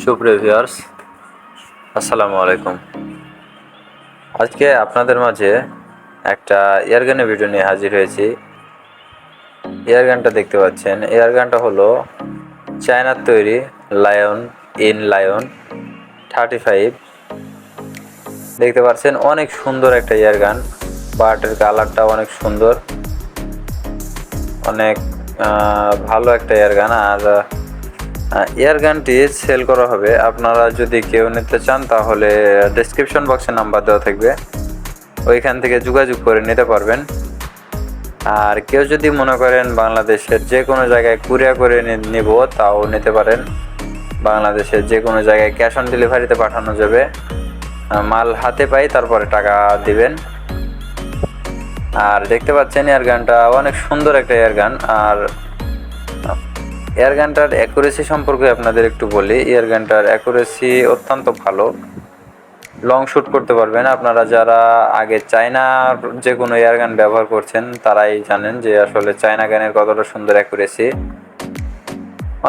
সুপ্রিয় ভিউয়ার্স, আসসালামু আলাইকুম। আজকে আপনাদের মাঝে একটা এয়ারগানের ভিডিও নিয়ে হাজির হয়েছি। এয়ারগানটা দেখতে পাচ্ছেন, এয়ারগানটা হলো চায়নার তৈরি লায়ন ইন লায়ন 35। দেখতে পাচ্ছেন অনেক সুন্দর একটা এয়ারগান, বাটের কালারটা অনেক সুন্দর, অনেক ভালো একটা এয়ারগান। আর এয়ারগানটি সেল করা হবে। আপনারা যদি কেউ নিতে চান তাহলে ডেসক্রিপশন বক্সে নাম্বার দেওয়া থাকবে, ওইখান থেকে যোগাযোগ করে নিতে পারবেন। আর কেউ যদি মনে করেন বাংলাদেশের যে কোনো জায়গায় কুরিয়ার করে নিব, তাও নিতে পারেন। বাংলাদেশের যে কোনো জায়গায় ক্যাশ অন ডেলিভারিতে পাঠানো যাবে। মাল হাতে পাই তারপরে টাকা দিবেন। আর দেখতে পাচ্ছেন এয়ারগানটা অনেক সুন্দর একটা এয়ারগান। আর এয়ারগানটার অ্যাকুরেসি সম্পর্কে আপনাদের একটু বলি। এয়ারগানটার অ্যাকুরেসি অত্যন্ত ভালো, লং শ্যুট করতে পারবেন। আপনারা যারা আগে চায়নার যে কোনো এয়ারগান ব্যবহার করছেন তারাই জানেন যে আসলে চায়না গানের কতটা সুন্দর অ্যাকুরেসি,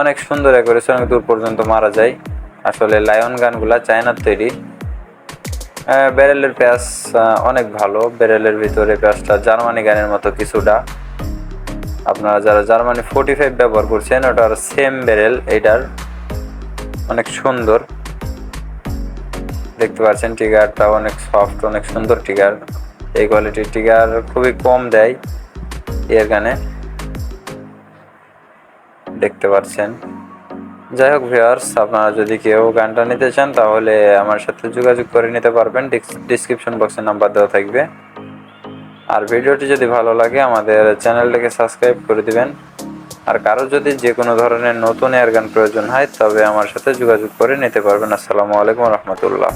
অনেক সুন্দর অ্যাকুরেসি, অনেক দূর পর্যন্ত মারা যায়। আসলে লায়ন গানগুলা চায়নার তৈরি। ব্যারেলের প্যাচ অনেক ভালো, ব্যারেলের ভিতরে প্যাচটা জার্মানি গানের মতো কিছুটা। আপনারা যারা জার্মানি 45 ব্যবহার করছেন ওটার সেম ব্যারেল, এটার অনেক সুন্দর। দেখতে পাচ্ছেন ট্রিগারটা অনেক সফট, অনেক সুন্দর ট্রিগার। এই কোয়ালিটির ট্রিগার খুবই কম দেয় এয়ারগানে, দেখতে পাচ্ছেন। যাই হোক ভিউয়ার্স, আপনারা যদি কেউ গানটা নিতে চান তাহলে আমার সাথে যোগাযোগ করে নিতে পারবেন, ডিসক্রিপশন বক্সে নাম্বার দেওয়া থাকবে। আর ভিডিওটি যদি ভালো লাগে আমাদের চ্যানেলটাকে সাবস্ক্রাইব করে দিবেন। আর কারো যদি যে কোনো ধরনের নতুন এয়ারগান প্রয়োজন হয় তবে আমার সাথে যোগাযোগ করে নিতে পারবেন। আসসালামু আলাইকুম রহমতুল্লাহ।